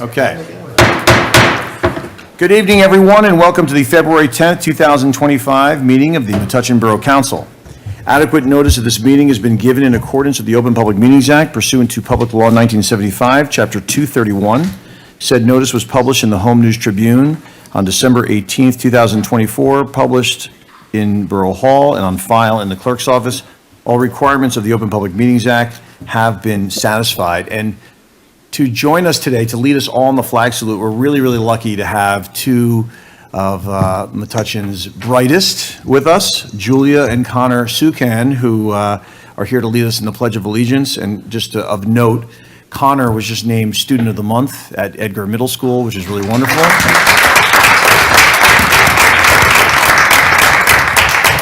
Okay. Good evening, everyone, and welcome to the February 10th, 2025 meeting of the Metuchen Borough Council. Adequate notice of this meeting has been given in accordance with the Open Public Meetings Act pursuant to Public Law 1975, Chapter 231. Said notice was published in the Home News Tribune on December 18th, 2024, published in Borough Hall and on file in the clerk's office. All requirements of the Open Public Meetings Act have been satisfied. And to join us today, to lead us all in the flag salute, we're really, really lucky to have two of Metuchen's brightest with us, Julia and Connor Sukan, who are here to lead us in the Pledge of Allegiance. And just of note, Connor was just named Student of the Month at Edgar Middle School, which is really wonderful.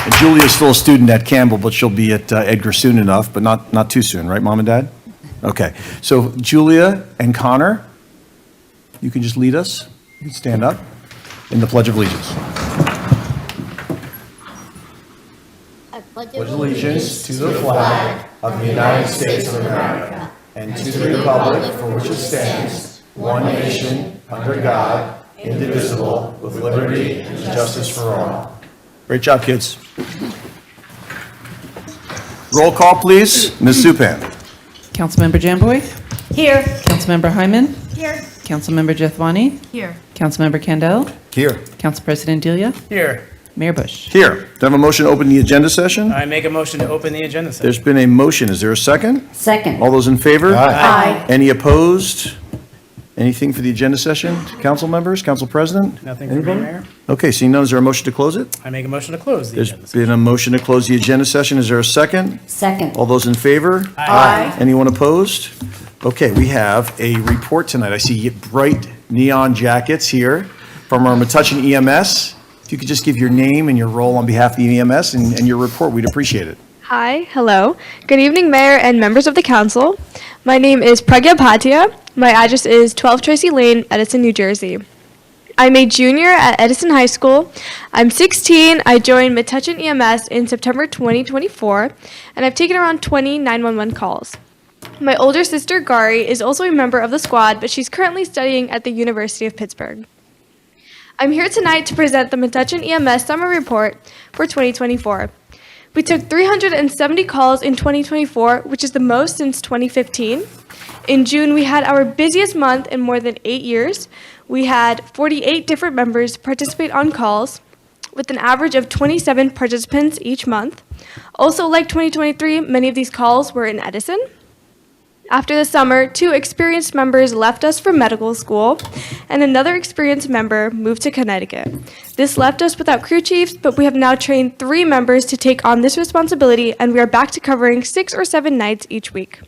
And Julia is still a student at Campbell, but she'll be at Edgar soon enough, but not too soon, right, Mom and Dad? Okay, so Julia and Connor, you can just lead us. You can stand up in the Pledge of Allegiance. I pledge allegiance to the flag of the United States of America and to the republic for which it stands, one nation, under God, indivisible, with liberty and justice for all. Great job, kids. Roll call, please. Ms. Supan. Councilmember Jamboy? Here. Councilmember Hyman? Here. Councilmember Jethwani? Here. Councilmember Kandel? Here. Council President Delia? Here. Mayor Bush? Here. Do I have a motion to open the agenda session? I make a motion to open the agenda session. There's been a motion. Is there a second? Second. All those in favor? Aye. Any opposed? Anything for the agenda session? Council members, Council President? Nothing for me, Anybody? Mayor. Okay, seeing none, is there a motion to close it? I make a motion to close the There's agenda session. been a motion to close the agenda session. Is there a second? Second. All those in favor? Aye. Anyone opposed? Okay, we have a report tonight. I see bright neon jackets here from our Metuchen EMS. If you could just give your name and your role on behalf of the EMS and your report, we'd appreciate it. Hi, hello. Good evening, Mayor and members of the council. My name is Pragya Bhatia. My address is 12 Tracy Lane, Edison, New Jersey. I'm a junior at Edison High School. I'm 16. I joined Metuchen EMS in September 2024, and I've taken around 20 911 calls. My older sister, Gari, is also a member of the squad, but she's currently studying at the University of Pittsburgh. I'm here tonight to present the Metuchen EMS Summer Report for 2024. We took 370 calls in 2024, which is the most since 2015. In June, we had our busiest month in more than 8 years. We had 48 different members participate on calls, with an average of 27 participants each month. Also, like 2023, many of these calls were in Edison. After the summer, 2 experienced members left us for medical school, and another experienced member moved to Connecticut. This left us without crew chiefs, but we have now trained 3 members to take on this responsibility, and we are back to covering 6 or 7 nights each week.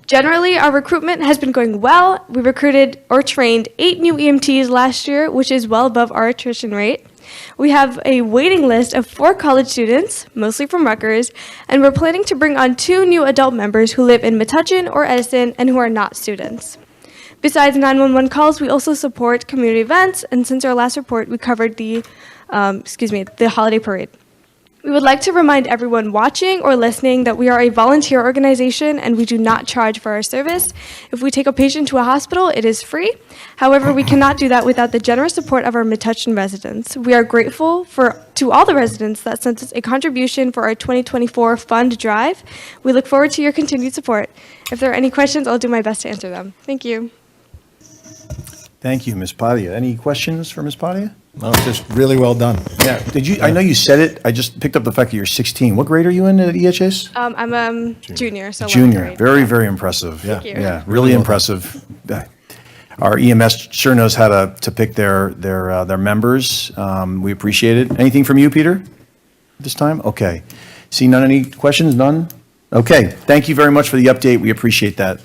Generally, our recruitment has been going well. We recruited or trained 8 new EMTs last year, which is well above our attrition rate. We have a waiting list of 4 college students, mostly from Rutgers, and we're planning to bring on 2 new adult members who live in Metuchen or Edison and who are not students. Besides 911 calls, we also support community events, and since our last report, we covered the holiday parade. We would like to remind everyone watching or listening that we are a volunteer organization and we do not charge for our service. If we take a patient to a hospital, it is free. However, we cannot do that without the generous support of our Metuchen residents. We are grateful to all the residents that sent us a contribution for our 2024 fund drive. We look forward to your continued support. If there are any questions, I'll do my best to answer them. Thank you. Thank you, Ms. Padia. Any questions for Ms. Padia? No, it's just really well done. Yeah. I know you said it. I just picked up the fact that you're 16. What grade are you in at EHS? I'm a junior, so 11th Junior. grade. Very, very impressive. Yeah. Thank you. Yeah, really impressive. Our EMS sure knows how to pick their members. We appreciate it. Anything from you, Peter, at this time? Okay. See none, any questions? None? Okay. Thank you very much for the update. We appreciate that.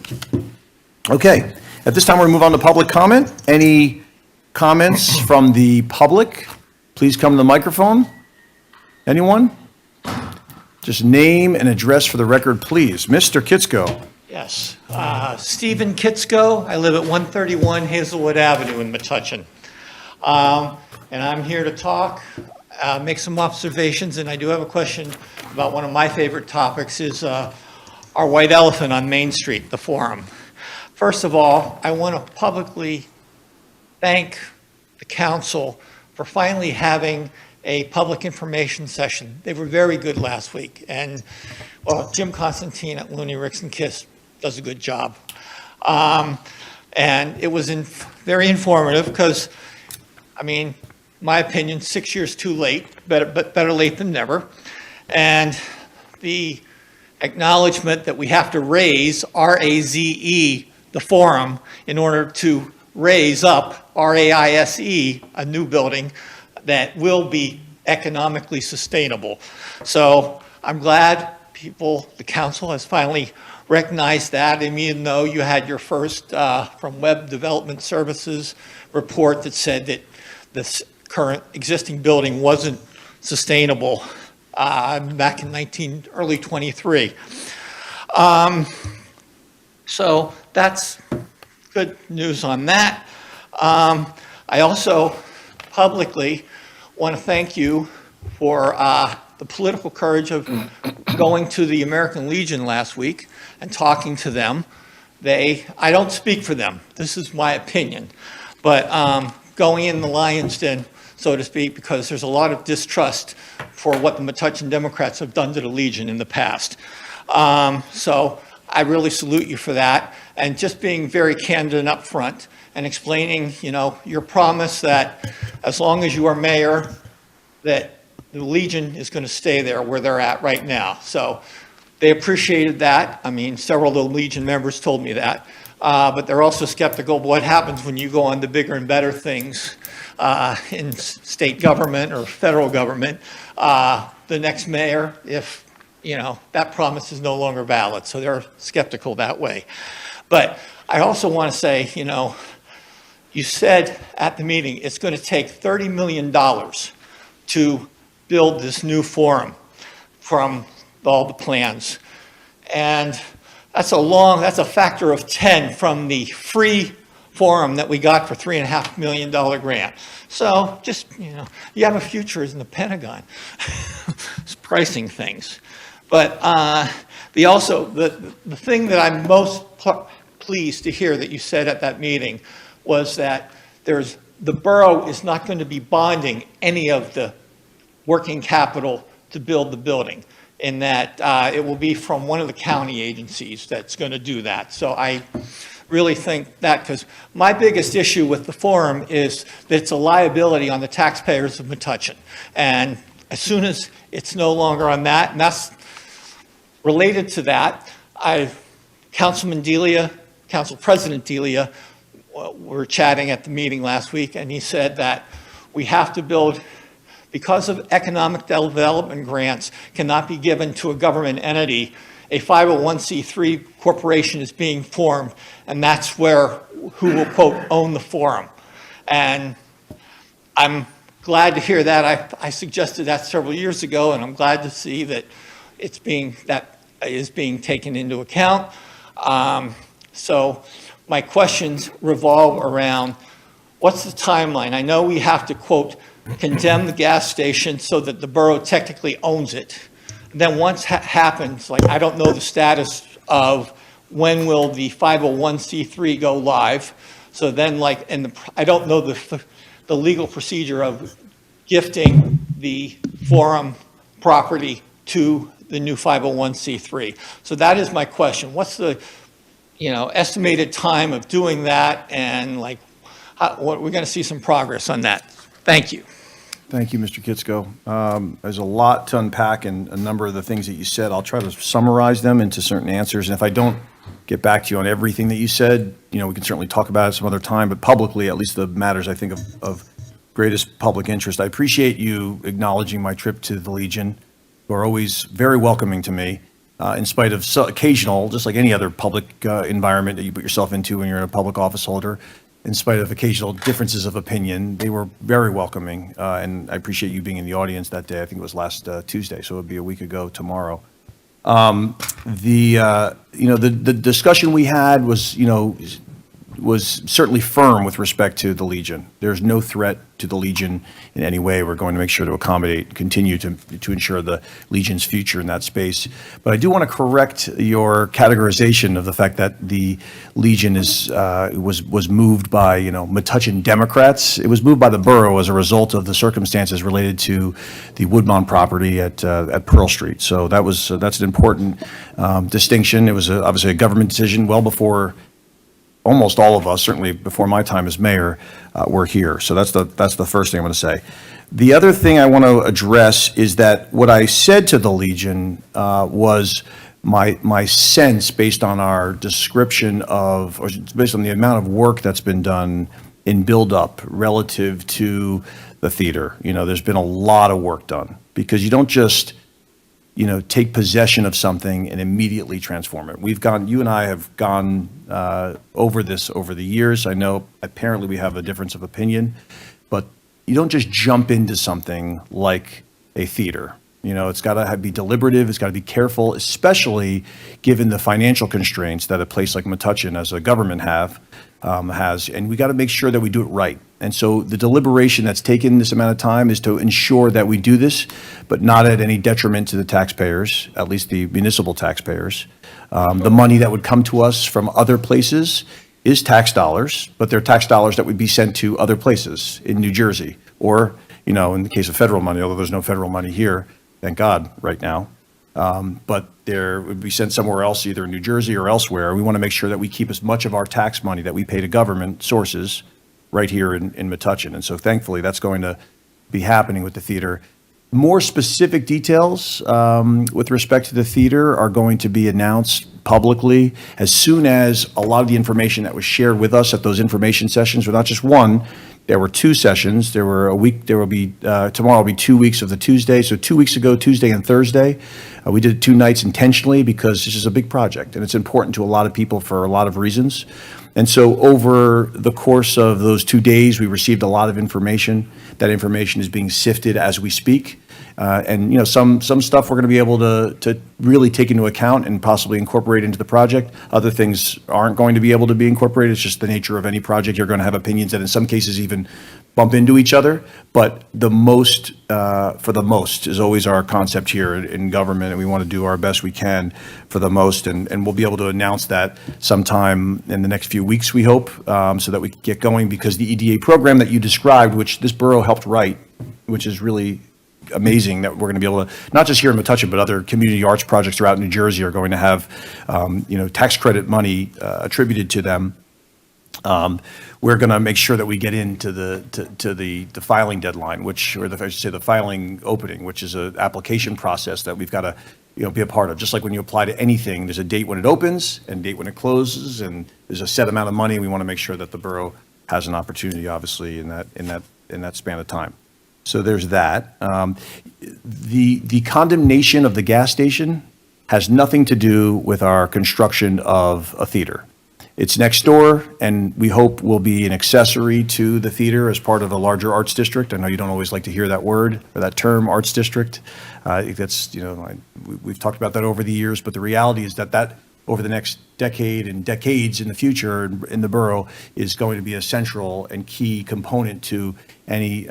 Okay. At this time, we're going to move on to public comment. Any comments from the public? Please come to the microphone. Anyone? Just name and address for the record, please. Mr. Kitsko. Yes, Stephen Kitsko. I live at 131 Hazelwood Avenue in Metuchen. And I'm here to talk, make some observations, and I do have a question about one of my favorite topics is our white elephant on Main Street, the Forum. First of all, I want to publicly thank the council for finally having a public information session. They were very good last week. And, well, Jim Constantine at Looney Ricks and Kiss does a good job. And it was very informative because, I mean, my opinion, 6 years too late, but better late than never. And the acknowledgement that we have to raise, R-A-Z-E, the Forum, in order to raise up, R-A-I-S-E, a new building that will be economically sustainable. So I'm glad the council has finally recognized that, and even though you had your first from Web Development Services report that said that this current existing building wasn't sustainable back in early 23. So that's good news on that. I also publicly want to thank you for the political courage of going to the American Legion last week and talking to them. I don't speak for them, this is my opinion, but going in the lion's den, so to speak, because there's a lot of distrust for what the Metuchen Democrats have done to the Legion in the past. So I really salute you for that, and just being very candid and upfront and explaining, your promise that as long as you are mayor, that the Legion is going to stay there where they're at right now. So they appreciated that. I mean, several of the Legion members told me that, but they're also skeptical of what happens when you go on to bigger and better things in state government or federal government. The next mayor, if that promise is no longer valid. So they're skeptical that way. But I also want to say, you said at the meeting, it's going to take $30 million to build this new forum from all the plans. And that's a factor of 10 from the free forum that we got for $3.5 million grant. So just, you have a future in the Pentagon. It's pricing things. But the thing that I'm most pleased to hear that you said at that meeting was that the borough is not going to be bonding any of the working capital to build the building, in that it will be from one of the county agencies that's going to do that. So I really think that, because my biggest issue with the forum is that it's a liability on the taxpayers of Metuchen. And as soon as it's no longer on that, and that's related to that, Council President Delia, were chatting at the meeting last week, and he said that we have to build, because of economic development grants cannot be given to a government entity, a 501c3 corporation is being formed, and that's who will, quote, own the forum. And I'm glad to hear that. I suggested that several years ago, and I'm glad to see that that is being taken into account. So my questions revolve around, what's the timeline? I know we have to, quote, condemn the gas station so that the borough technically owns it. And then once happens, like, I don't know the status of when will the 501c3 go live. So then, like, I don't know the legal procedure of gifting the Forum property to the new 501c3. So that is my question. What's the, estimated time of doing that, and like, we're going to see some progress on that. Thank you. Thank you, Mr. Kitsko. There's a lot to unpack in a number of the things that you said. I'll try to summarize them into certain answers. And if I don't get back to you on everything that you said, we can certainly talk about it some other time, but publicly, at least the matters I think of greatest public interest. I appreciate you acknowledging my trip to the Legion, who are always very welcoming to me, in spite of occasional, just like any other public environment that you put yourself into when you're a public office holder. In spite of occasional differences of opinion, they were very welcoming, and I appreciate you being in the audience that day. I think it was last Tuesday, so it would be a week ago tomorrow. The discussion we had was certainly firm with respect to the Legion. There's no threat to the Legion in any way. We're going to make sure to accommodate, continue to ensure the Legion's future in that space. But I do want to correct your categorization of the fact that the Legion was moved by Metuchen Democrats. It was moved by the borough as a result of the circumstances related to the Woodmont property at Pearl Street. So that's an important distinction. It was obviously a government decision well before almost all of us, certainly before my time as mayor, were here. So that's the first thing I'm going to say. The other thing I want to address is that what I said to the Legion was my sense, based on our description or based on the amount of work that's been done in build-up relative to the theater. There's been a lot of work done, because you don't just take possession of something and immediately transform it. You and I have gone over this over the years. I know apparently we have a difference of opinion, but you don't just jump into something like a theater. It's got to be deliberative. It's got to be careful, especially given the financial constraints that a place like Metuchen, as a government, has, and we got to make sure that we do it right. And so the deliberation that's taken this amount of time is to ensure that we do this, but not at any detriment to the taxpayers, at least the municipal taxpayers. The money that would come to us from other places is tax dollars, but they're tax dollars that would be sent to other places in New Jersey, or, in the case of federal money, although there's no federal money here, thank God, right now. But there would be sent somewhere else, either in New Jersey or elsewhere. We want to make sure that we keep as much of our tax money that we pay to government sources right here in Metuchen. And so thankfully, that's going to be happening with the theater. More specific details with respect to the theater are going to be announced publicly as soon as a lot of the information that was shared with us at those information sessions, were not just one. There were two sessions. Tomorrow will be 2 weeks of the Tuesday. So 2 weeks ago, Tuesday and Thursday, we did 2 nights intentionally because this is a big project and it's important to a lot of people for a lot of reasons. And so over the course of those 2 days, we received a lot of information. That information is being sifted as we speak. And some stuff we're going to be able to really take into account and possibly incorporate into the project. Other things aren't going to be able to be incorporated. It's just the nature of any project. You're going to have opinions that in some cases even bump into each other. But the most, for the most, is always our concept here in government, and we want to do our best we can for the most. And we'll be able to announce that sometime in the next few weeks, we hope, so that we can get going, because the EDA program that you described, which this borough helped write, which is really amazing, that we're going to be able to, not just here in Metuchen, but other community arts projects throughout New Jersey are going to have, tax credit money attributed to them. We're going to make sure that we get into the filing deadline, I should say the filing opening, which is an application process that we've got to be a part of. Just like when you apply to anything, there's a date when it opens and a date when it closes, and there's a set amount of money. We want to make sure that the borough has an opportunity, obviously, in that span of time. So there's that. The condemnation of the gas station has nothing to do with our construction of a theater. It's next door, and we hope will be an accessory to the theater as part of a larger arts district. I know you don't always like to hear that word or that term, arts district. That's, we've talked about that over the years, but the reality is that over the next decade and decades in the future in the borough is going to be a central and key component to any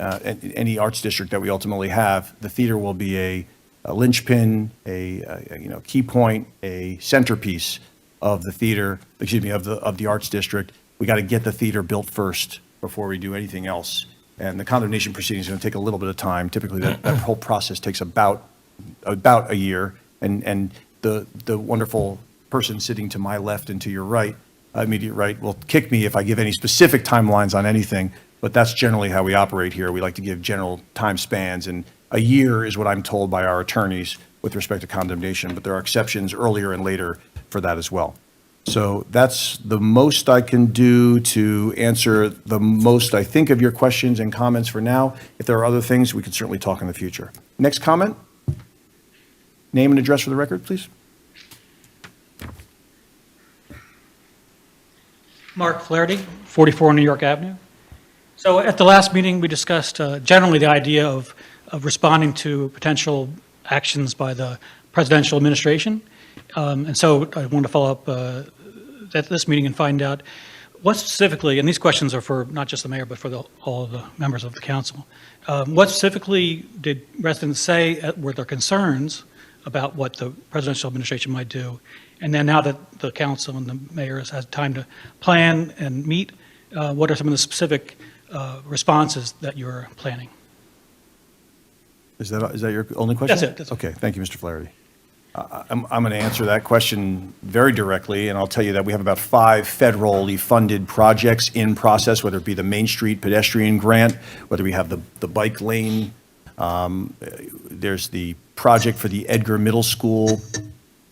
arts district that we ultimately have. The theater will be a linchpin, a key point, a centerpiece of the theater, of the arts district. We got to get the theater built first before we do anything else. And the condemnation proceeding is going to take a little bit of time. Typically, that whole process takes about a year. And the wonderful person sitting to my left and to your right, immediate right, will kick me if I give any specific timelines on anything. But that's generally how we operate here. We like to give general time spans, and a year is what I'm told by our attorneys with respect to condemnation. But there are exceptions earlier and later for that as well. So that's the most I can do to answer the most, I think, of your questions and comments for now. If there are other things, we can certainly talk in the future. Next comment? Name and address for the record, please. Mark Flaherty, 44 New York Avenue. So at the last meeting, we discussed generally the idea of responding to potential actions by the presidential administration. And so I wanted to follow up at this meeting and find out what specifically, and these questions are for not just the mayor, but for all of the members of the council. What specifically did residents say were their concerns about what the presidential administration might do? And then now that the council and the mayor has had time to plan and meet, what are some of the specific responses that you're planning? Is that your only question? That's it. Okay, thank you, Mr. Flaherty. I'm going to answer that question very directly, and I'll tell you that we have about 5 federally funded projects in process, whether it be the Main Street pedestrian grant, whether we have the bike lane. There's the project for the Edgar Middle School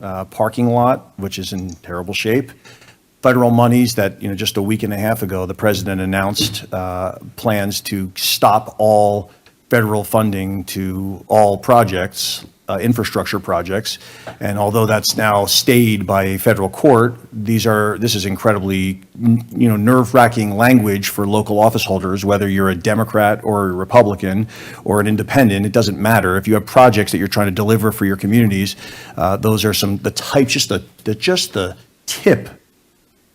parking lot, which is in terrible shape. Federal monies that, just a week and a half ago, the president announced plans to stop all federal funding to all projects, infrastructure projects. And although that's now stayed by a federal court, this is incredibly, nerve-wracking language for local office holders, whether you're a Democrat or a Republican or an independent. It doesn't matter. If you have projects that you're trying to deliver for your communities, those are just the tip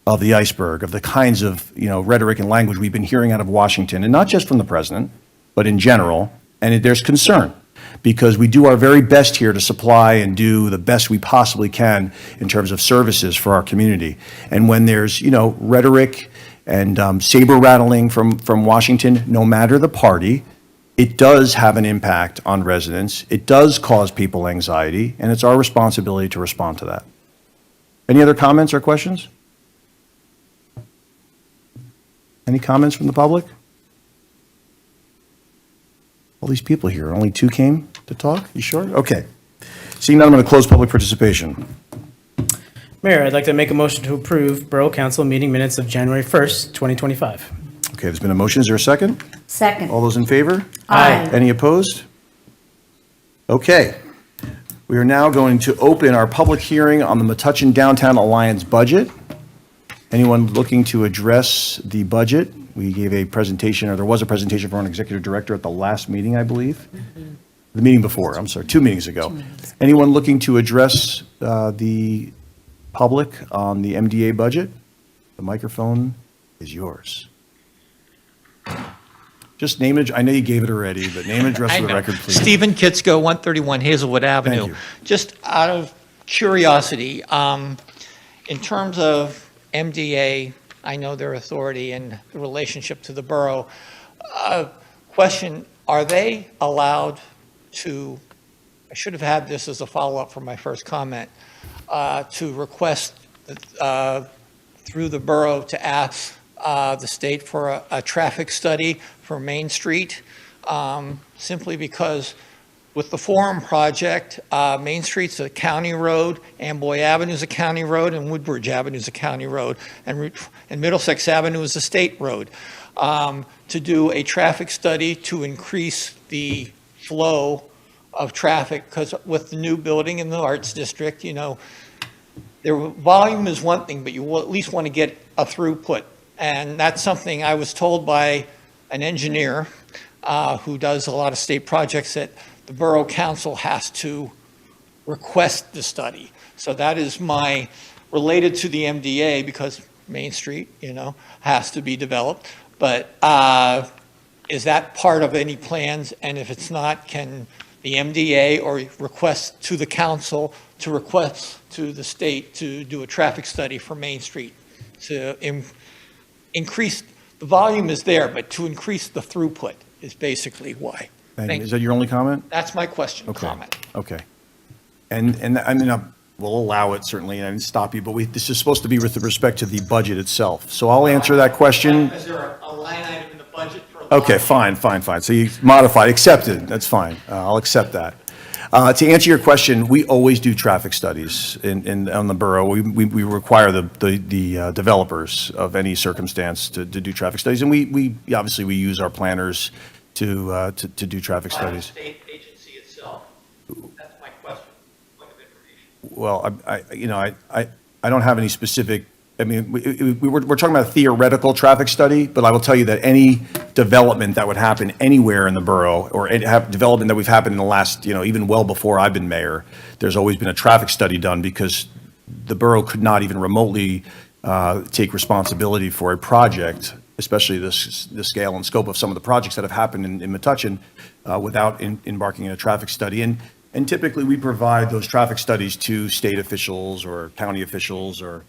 of the iceberg of the kinds of, rhetoric and language we've been hearing out of Washington, and not just from the president, but in general. And there's concern, because we do our very best here to supply and do the best we possibly can in terms of services for our community. And when there's, rhetoric and saber rattling from Washington, no matter the party, it does have an impact on residents. It does cause people anxiety, and it's our responsibility to respond to that. Any other comments or questions? Any comments from the public? All these people here, only 2 came to talk? You sure? Okay. Seeing none, I'm going to close public participation. Mayor, I'd like to make a motion to approve Borough Council meeting minutes of January 1st, 2025. Okay, there's been a motion. Is there a second? Second. All those in favor? Aye. Any opposed? Okay. We are now going to open our public hearing on the Metuchen Downtown Alliance budget. Anyone looking to address the budget? We gave a presentation, or there was a presentation from an executive director at the last meeting, I believe. The meeting before, I'm sorry, 2 meetings ago. Anyone looking to address the public on the MDA budget? The microphone is yours. Just name it, I know you gave it already, but name and address for the record, please. Stephen Kitsko, 131 Hazelwood Avenue. you. Just out of curiosity, in terms of MDA, I know their authority and the relationship to the borough. Question, are they allowed to, I should have had this as a follow-up from my first comment, to request through the borough to ask the state for a traffic study for Main Street, simply because with the Forum project, Main Street's a county road, Amboy Avenue's a county road, and Woodbridge Avenue's a county road, and Middlesex Avenue is a state road. To do a traffic study to increase the flow of traffic, because with the new building in the Arts District, their volume is one thing, but you will at least want to get a throughput. And that's something I was told by an engineer who does a lot of state projects, that the Borough Council has to request the study. So that is related to the MDA, because Main Street, has to be developed. But is that part of any plans? And if it's not, can the MDA or request to the council to request to the state to do a traffic study for Main Street to increase, the volume is there, but to increase the throughput is basically why. Thank you. Is that your only comment? That's my question, Okay. comment. Okay. And I mean, we'll allow it certainly, and I didn't stop you, but this is supposed to be with respect to the budget itself. So I'll answer that question. Is there a line item in the budget for? Okay, fine. So you modified, accepted, that's fine. I'll accept that. To answer your question, we always do traffic studies on the borough. We require the developers of any circumstance to do traffic studies, and we obviously we use our planners to do traffic By the studies. state agency itself? That's my question, point of information. Well, I don't have any specific, I mean, we're talking about a theoretical traffic study, but I will tell you that any development that would happen anywhere in the borough, or development that we've happened in the last, even well before I've been mayor, there's always been a traffic study done, because the borough could not even remotely take responsibility for a project, especially the scale and scope of some of the projects that have happened in Metuchen, without embarking in a traffic study. And typically, we provide those traffic studies to state officials or county officials or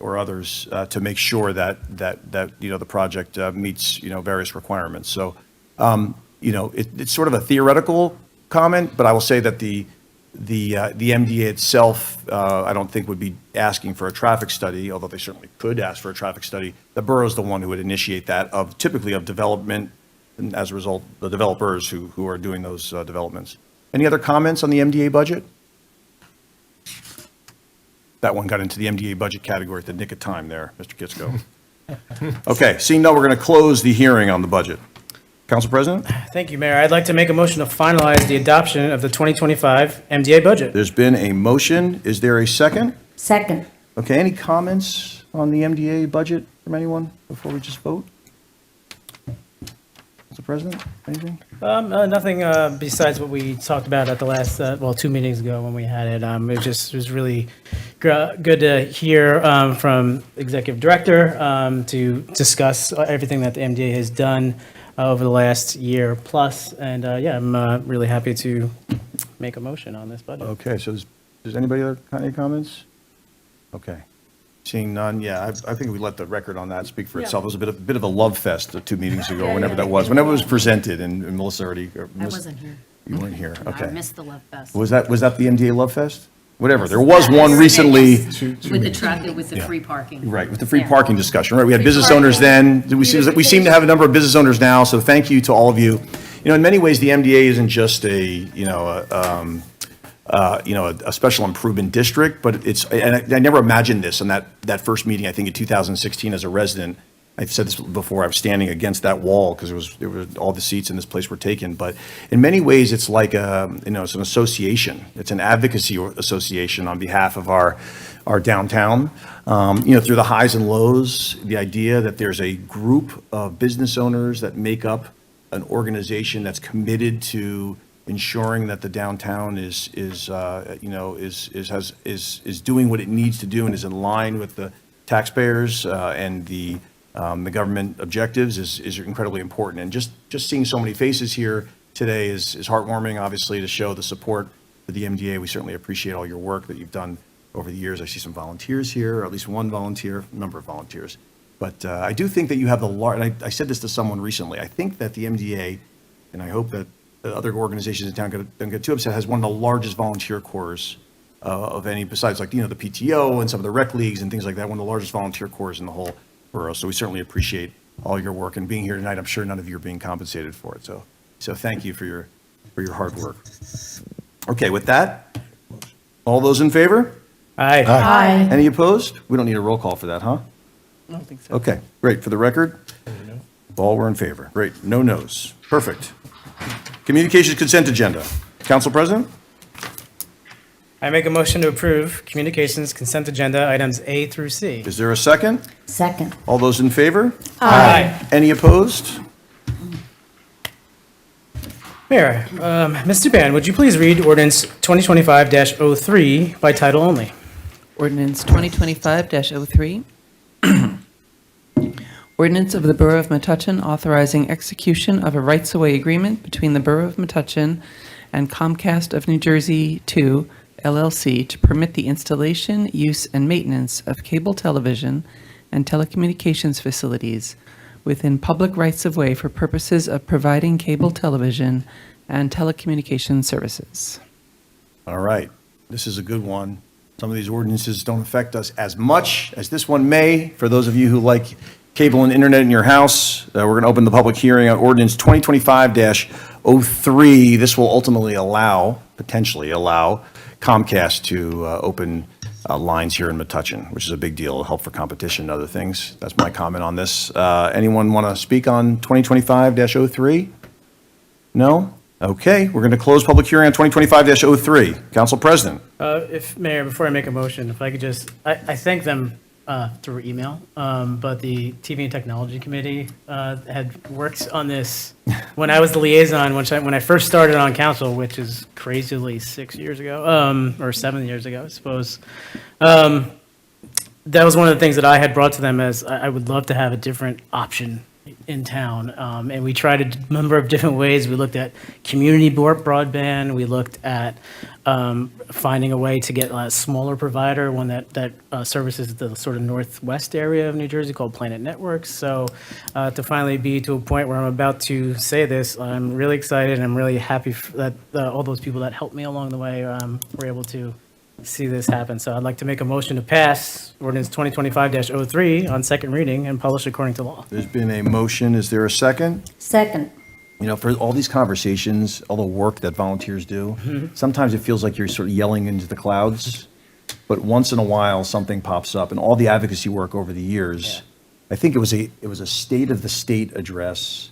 others to make sure that the project meets various requirements. So it's sort of a theoretical comment, but I will say that the MDA itself I don't think would be asking for a traffic study, although they certainly could ask for a traffic study. The borough is the one who would initiate that, typically of development, and as a result, the developers who are doing those developments. Any other comments on the MDA budget? That one got into the MDA budget category at the nick of time there, Mr. Kitsko. Okay, seeing none, we're going to close the hearing on the budget. Council President? Thank you, Mayor. I'd like to make a motion to finalize the adoption of the 2025 MDA budget. There's been a motion. Is there a second? Second. Okay, any comments on the MDA budget from anyone before we just vote? Council President, anything? Nothing besides what we talked about at the last, 2 meetings ago when we had it. It was really good to hear from Executive Director to discuss everything that the MDA has done over the last year plus. And I'm really happy to make a motion on this budget. Okay, so does anybody other any comments? Okay. Seeing none, I think we let the record on that speak for itself. It was a bit of a love fest 2 meetings ago, whenever that was, whenever it was presented, and Melissa already. I wasn't here. You weren't here, No, okay. I missed the Love Fest. Was that the MDA Love Fest? Whatever, there was one recently, With the traffic, with the free parking. right, with the free Yeah. parking discussion, right? We had Free business parking. owners then, we seem to have a number of business owners now, so thank you to all of you. In many ways, the MDA isn't just a special improvement district, but and I never imagined this in that first meeting, I think in 2016 as a resident. I've said this before, I was standing against that wall because there were all the seats in this place were taken. But in many ways, it's like it's an association. It's an advocacy association on behalf of our downtown. Through the highs and lows, the idea that there's a group of business owners that make up an organization that's committed to ensuring that the downtown is doing what it needs to do and is in line with the taxpayers and the government objectives is incredibly important. And just seeing so many faces here today is heartwarming, obviously, to show the support for the MDA. We certainly appreciate all your work that you've done over the years. I see some volunteers here, or at least one volunteer, a number of volunteers. But I do think that you have and I said this to someone recently, I think that the MDA, and I hope that other organizations in town don't get too upset, has one of the largest volunteer corps of any, besides the PTO and some of the rec leagues and things like that, one of the largest volunteer corps in the whole borough. So we certainly appreciate all your work and being here tonight. I'm sure none of you are being compensated for it. So thank you for your hard work. Okay, with that, all those in favor? Aye. Aye. Any opposed? We don't need a roll call for that, huh? I don't think so. Okay, great. For the record, all were in favor. Great. No no's. Perfect. Communications consent agenda. Council President? I make a motion to approve communications consent agenda items A through C. Is there a second? Second. All those in favor? Aye. Any opposed? Mayor, Ms. Dubin, would you please read ordinance 2025-03 by title only? Ordinance 2025-03. Ordinance of the Borough of Metuchen authorizing execution of a rights-of-way agreement between the Borough of Metuchen and Comcast of New Jersey II, LLC, to permit the installation, use, and maintenance of cable television and telecommunications facilities within public rights-of-way for purposes of providing cable television and telecommunications services. All right, this is a good one. Some of these ordinances don't affect us as much as this one may. For those of you who like cable and internet in your house, we're going to open the public hearing on ordinance 2025-03. This will ultimately potentially allow Comcast to open lines here in Metuchen, which is a big deal. It'll help for competition and other things. That's my comment on this. Anyone want to speak on 2025-03? No? Okay, we're going to close public hearing on 2025-03. Council President. Mayor, before I make a motion, if I could just, I thank them through email, but the TV and Technology Committee had worked on this when I was the liaison, when I first started on council, which is crazily 6 years ago, or 7 years ago, I suppose. That was one of the things that I had brought to them as I would love to have a different option in town. And we tried a number of different ways. We looked at community broadband. We looked at finding a way to get a smaller provider, one that services the sort of northwest area of New Jersey called Planet Networks. So to finally be to a point where I'm about to say this, I'm really excited and I'm really happy that all those people that helped me along the way were able to see this happen. So I'd like to make a motion to pass ordinance 2025-03 on second reading and publish according to law. There's been a motion. Is there a second? Second. You know, for all these conversations, all the work that volunteers do, sometimes it feels like you're sort of yelling into the clouds, but once in a while, something pops up, and all the advocacy work over the years, I think it was a state of the state address,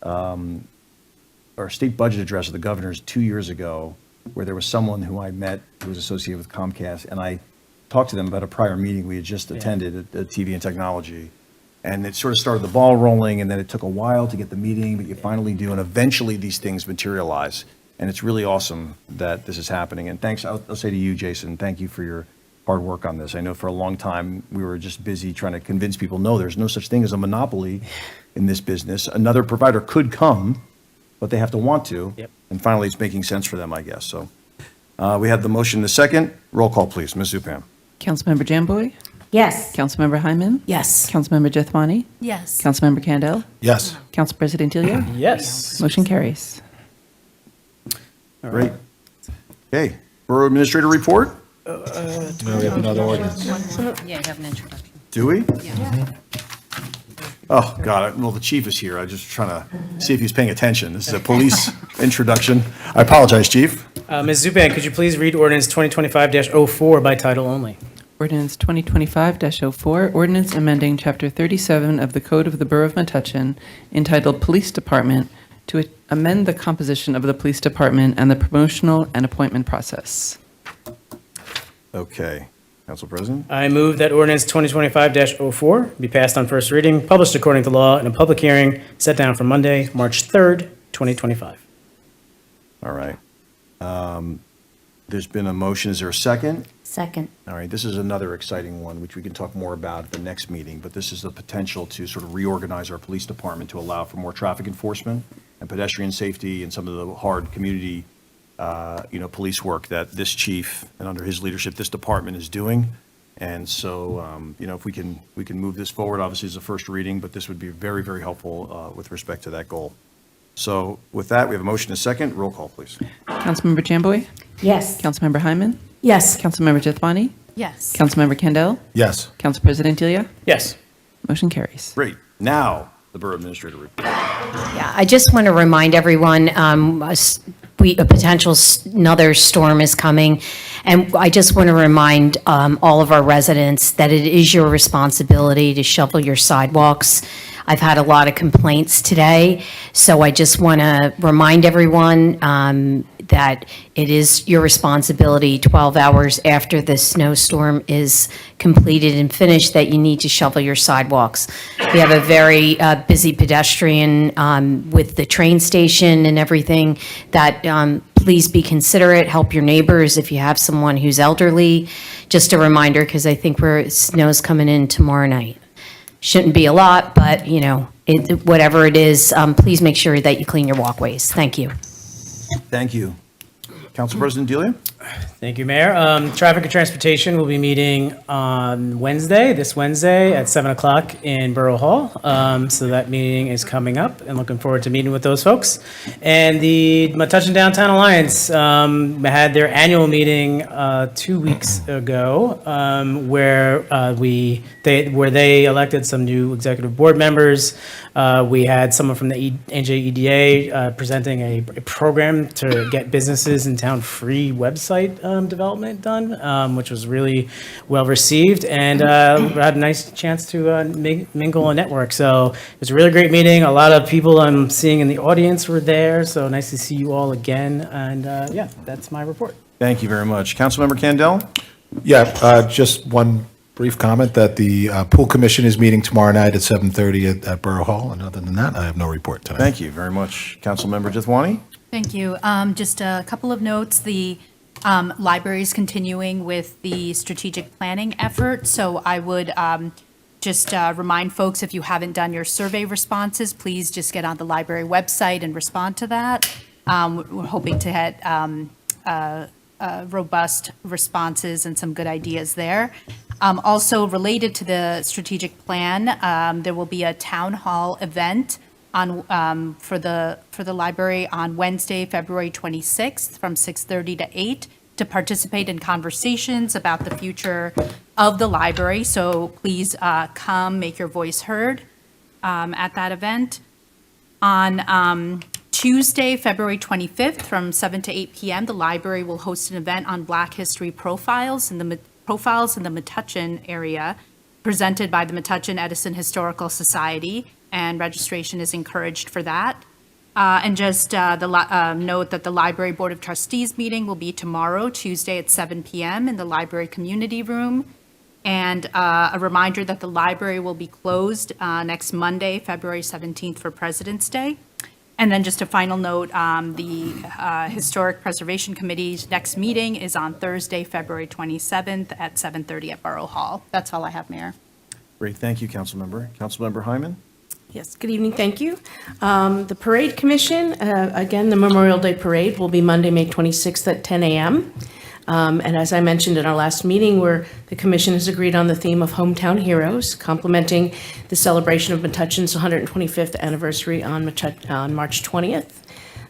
or a state budget address of the governor's 2 years ago, where there was someone who I met who was associated with Comcast, and I talked to them about a prior meeting we had just attended at TV and Technology. And it sort of started the ball rolling, and then it took a while to get the meeting, but you finally do, and eventually these things materialize. And it's really awesome that this is happening. And thanks, I'll say to you, Jason, thank you for your hard work on this. I know for a long time, we were just busy trying to convince people, no, there's no such thing as a monopoly in this business. Another provider could come, but they have to want to. Yep. And finally, it's making sense for them, I guess. So we have the motion in the second. Roll call, please. Ms. Zupan. Councilmember Jamboy? Yes. Councilmember Hyman? Yes. Councilmember Jethwani? Yes. Councilmember Candell? Yes. Council President Delia? Yes. Motion carries. Great. Okay. Borough Administrator report? We have another ordinance. Yeah, you have an introduction. Do we? Yeah. Oh, God. Well, the chief is here. I'm just trying to see if he's paying attention. This is a police introduction. I apologize, Chief. Ms. Zupan, could you please read ordinance 2025-04 by title only? Ordinance 2025-04, ordinance amending Chapter 37 of the Code of the Borough of Metuchen entitled Police Department to amend the composition of the police department and the promotional and appointment process. Okay. Council President? I move that ordinance 2025-04 be passed on first reading, published according to law, in a public hearing set down for Monday, March 3rd, 2025. All right. There's been a motion. Is there a second? Second. All right, this is another exciting one, which we can talk more about at the next meeting, but this is the potential to sort of reorganize our police department to allow for more traffic enforcement and pedestrian safety and some of the hard community, police work that this chief and under his leadership, this department is doing. And so, if we can move this forward, obviously it's a first reading, but this would be very, very helpful with respect to that goal. So with that, we have a motion and a second. Roll call, please. Councilmember Jamboy? Yes. Councilmember Hyman? Yes. Councilmember Jethwani? Yes. Councilmember Candell? Yes. Council President Delia? Yes. Motion carries. Great. Now, the Borough Administrator report. Yeah, I just want to remind everyone, a potential another storm is coming, and I just want to remind all of our residents that it is your responsibility to shovel your sidewalks. I've had a lot of complaints today, so I just want to remind everyone that it is your responsibility 12 hours after the snowstorm is completed and finished that you need to shovel your sidewalks. We have a very busy pedestrian with the train station and everything that please be considerate, help your neighbors if you have someone who's elderly. Just a reminder, because I think snow's coming in tomorrow night. Shouldn't be a lot, but, whatever it is, please make sure that you clean your walkways. Thank you. Thank you. Council President Delia? Thank you, Mayor. Traffic and Transportation will be meeting on this Wednesday at 7 o'clock in Borough Hall. So that meeting is coming up and looking forward to meeting with those folks. And the Metuchen Downtown Alliance had their annual meeting 2 weeks ago where they elected some new executive board members. We had someone from the NJEDA presenting a program to get businesses in town free website development done, which was really well received, and had a nice chance to mingle and network. So it was a really great meeting. A lot of people I'm seeing in the audience were there, so nice to see you all again. And yeah, that's my report. Thank you very much. Councilmember Candell? Yeah, just one brief comment that the Pool Commission is meeting tomorrow night at 7:30 at Borough Hall, and other than that, I have no report tonight. Thank you very much. Councilmember Jithwani? Thank you. Just a couple of notes. The library is continuing with the strategic planning effort. So I would just remind folks, if you haven't done your survey responses, please just get on the library website and respond to that. We're hoping to hit robust responses and some good ideas there. Also related to the strategic plan, there will be a town hall event for the library on Wednesday, February 26th from 6:30 to 8 to participate in conversations about the future of the library. So please come, make your voice heard at that event. On Tuesday, February 25th from 7 to 8 p.m., the library will host an event on Black History profiles in the Metuchen area presented by the Metuchen Edison Historical Society, and registration is encouraged for that. And just note that the Library Board of Trustees meeting will be tomorrow, Tuesday at 7 p.m. in the library community room. And a reminder that the library will be closed next Monday, February 17th for President's Day. And then just a final note, the Historic Preservation Committee's next meeting is on Thursday, February 27th at 7:30 at Borough Hall. That's all I have, Mayor. Great, thank you, Councilmember. Councilmember Hyman? Yes, good evening, thank you. The Parade Commission, again, the Memorial Day Parade will be Monday, May 26th at 10 a.m. And as I mentioned in our last meeting, where the commission has agreed on the theme of Hometown Heroes, complementing the celebration of Metuchen's 125th anniversary on March 20th.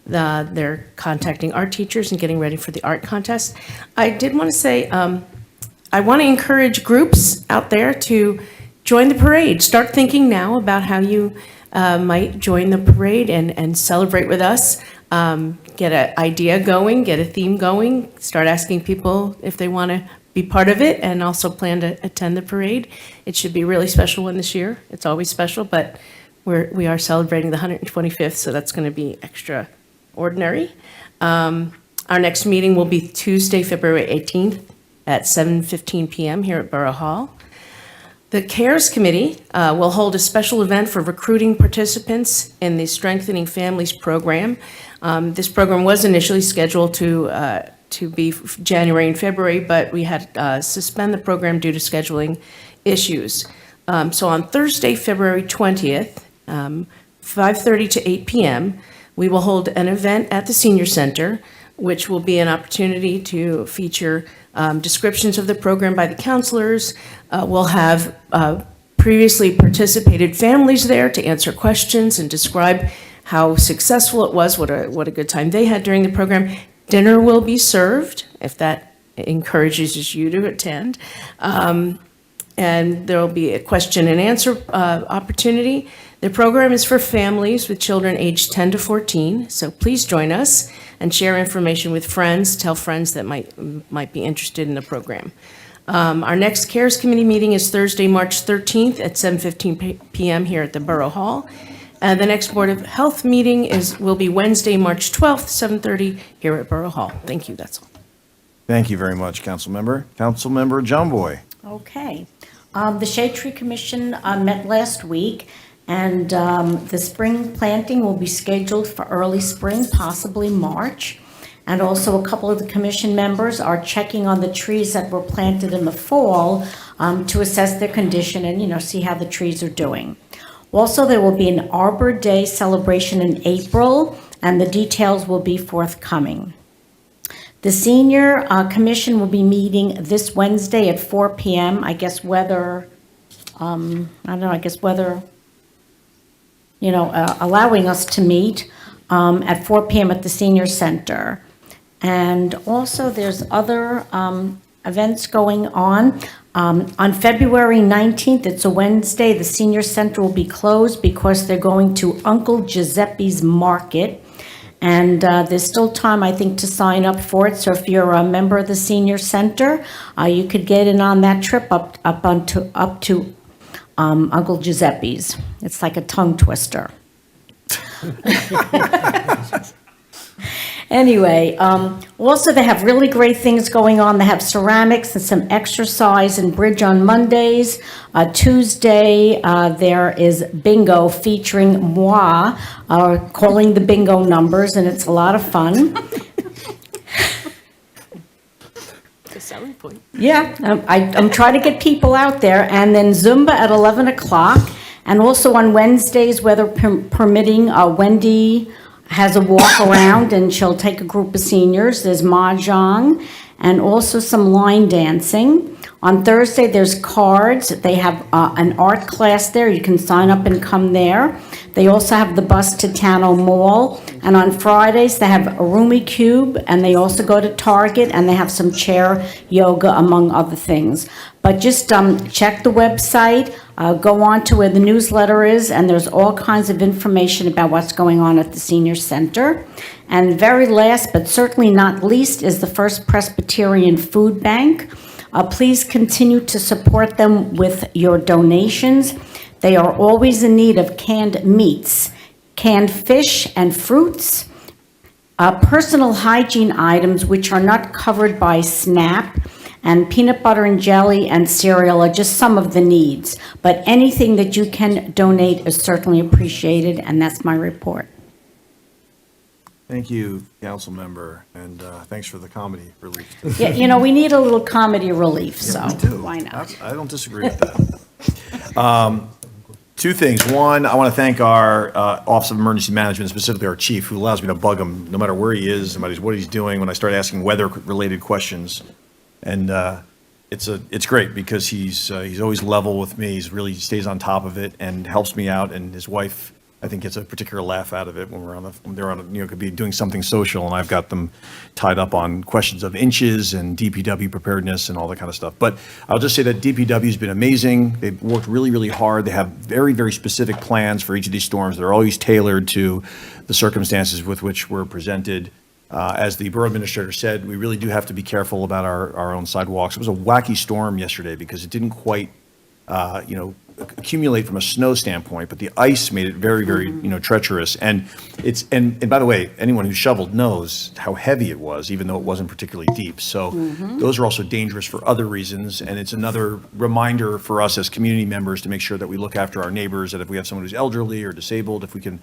They're contacting art teachers and getting ready for the art contest. I did want to say, I want to encourage groups out there to join the parade. Start thinking now about how you might join the parade and celebrate with us. Get an idea going, get a theme going, start asking people if they want to be part of it, and also plan to attend the parade. It should be a really special one this year. It's always special, but we are celebrating the 125th, so that's going to be extraordinary. Our next meeting will be Tuesday, February 18th at 7:15 p.m. here at Borough Hall. The CARES Committee will hold a special event for recruiting participants in the Strengthening Families program. This program was initially scheduled to be January and February, but we had suspend the program due to scheduling issues. So on Thursday, February 20th, 5:30 to 8 p.m., we will hold an event at the Senior Center, which will be an opportunity to feature descriptions of the program by the counselors. We'll have previously participated families there to answer questions and describe how successful it was, what a good time they had during the program. Dinner will be served, if that encourages you to attend. And there will be a question and answer opportunity. The program is for families with children aged 10 to 14, so please join us and share information with friends. Tell friends that might be interested in the program. Our next CARES Committee meeting is Thursday, March 13th at 7:15 p.m. here at the Borough Hall. The next Board of Health meeting will be Wednesday, March 12th, 7:30 here at Borough Hall. Thank you, that's all. Thank you very much, Councilmember. Councilmember John Boy. Okay. The Shade Tree Commission met last week, and the spring planting will be scheduled for early spring, possibly March. And also, a couple of the commission members are checking on the trees that were planted in the fall to assess their condition and, see how the trees are doing. Also, there will be an Arbor Day celebration in April, and the details will be forthcoming. The Senior Commission will be meeting this Wednesday at 4 p.m. I guess weather, allowing us to meet at 4 p.m. at the Senior Center. And also, there's other events going on. On February 19th, it's a Wednesday, the Senior Center will be closed because they're going to Uncle Giuseppe's Market. And there's still time, I think, to sign up for it. So if you're a member of the Senior Center, you could get in on that trip up to Uncle Giuseppe's. It's like a tongue twister. Anyway, also they have really great things going on. They have ceramics and some exercise and bridge on Mondays. Tuesday, there is bingo featuring moi, calling the bingo numbers, and it's a lot of fun. The selling point. Yeah, I'm trying to get people out there. And then Zumba at 11 o'clock. And also on Wednesdays, weather permitting, Wendy has a walk around and she'll take a group of seniors. There's mahjong and also some line dancing. On Thursday, there's cards. They have an art class there. You can sign up and come there. They also have the bus to Tano Mall. And on Fridays, they have a Rumi Cube, and they also go to Target, and they have some chair yoga, among other things. But just check the website, go on to where the newsletter is, and there's all kinds of information about what's going on at the Senior Center. And very last, but certainly not least, is the First Presbyterian Food Bank. Please continue to support them with your donations. They are always in need of canned meats, canned fish and fruits, personal hygiene items which are not covered by SNAP, and peanut butter and jelly and cereal are just some of the needs. But anything that you can donate is certainly appreciated, and that's my report. Thank you, council member, and thanks for the comedy relief. Yeah, we need a little comedy relief, so We do. why not? I don't disagree with that. Two things. One, I want to thank our Office of Emergency Management, specifically our chief, who allows me to bug him no matter where he is, no matter what he's doing, when I start asking weather-related questions. And it's great because he's always level with me. He really stays on top of it and helps me out. And his wife, I think, gets a particular laugh out of it when they're on could be doing something social, and I've got them tied up on questions of inches and DPW preparedness and all that kind of stuff. But I'll just say that DPW has been amazing. They've worked really, really hard. They have very, very specific plans for each of these storms. They're always tailored to the circumstances with which we're presented. As the borough administrator said, we really do have to be careful about our own sidewalks. It was a wacky storm yesterday because it didn't quite, accumulate from a snow standpoint, but the ice made it very, very, treacherous. And and by the way, anyone who shoveled knows how heavy it was, even though it wasn't particularly deep. So those are also dangerous for other reasons. And it's another reminder for us as community members to make sure that we look after our neighbors, that if we have someone who's elderly or disabled, if we can,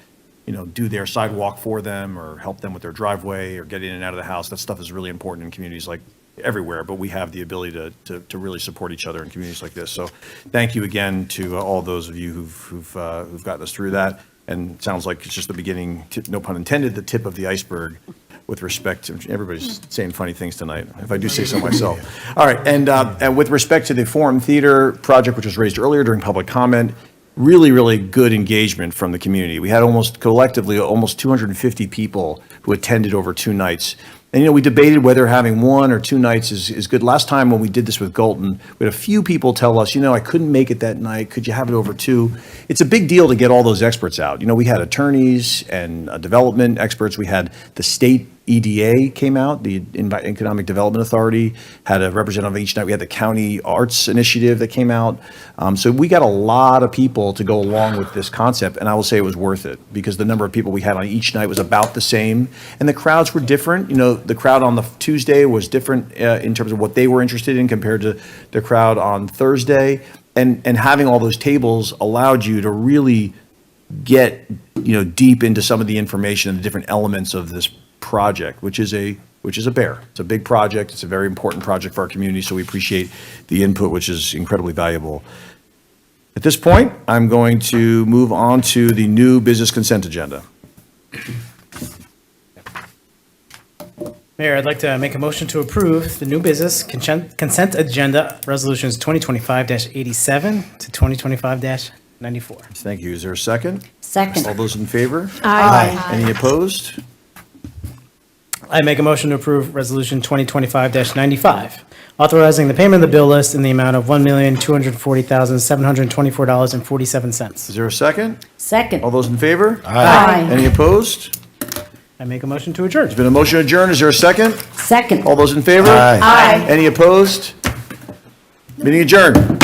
do their sidewalk for them or help them with their driveway or get in and out of the house. That stuff is really important in communities like everywhere, but we have the ability to really support each other in communities like this. So thank you again to all those of you who've gotten us through that. And it sounds like it's just the beginning, no pun intended, the tip of the iceberg with respect to, everybody's saying funny things tonight, if I do say so myself. All right, and with respect to the Forum Theater project, which was raised earlier during public comment, really, really good engagement from the community. We had collectively almost 250 people who attended over 2 nights. And, we debated whether having 1 or 2 nights is good. Last time when we did this with Galton, we had a few people tell us, I couldn't make it that night. Could you have it over 2? It's a big deal to get all those experts out. We had attorneys and development experts. We had the state EDA came out, the Economic Development Authority, had a representative each night. We had the County Arts Initiative that came out. So we got a lot of people to go along with this concept, and I will say it was worth it, because the number of people we had on each night was about the same, and the crowds were different. You know, the crowd on the Tuesday was different in terms of what they were interested in compared to the crowd on Thursday, and having all those tables allowed you to really get, deep into some of the information and the different elements of this project, which is a bear. It's a big project. It's a very important project for our community, so we appreciate the input, which is incredibly valuable. At this point, I'm going to move on to the new business consent agenda. Mayor, I'd like to make a motion to approve the new business consent agenda resolutions 2025-87 to 2025-94. Thank you. Is there a second? All Second. those in favor? Aye. Any opposed? I make a motion to approve resolution 2025-95, authorizing the payment of the bill list in the amount of $1,240,724.47. Is there a second? Second. All those in favor? Aye. Any opposed? I make a motion to adjourn. There's been a motion to adjourn. Is there a second? Second. All those in favor? Aye. Any opposed? Meeting adjourned.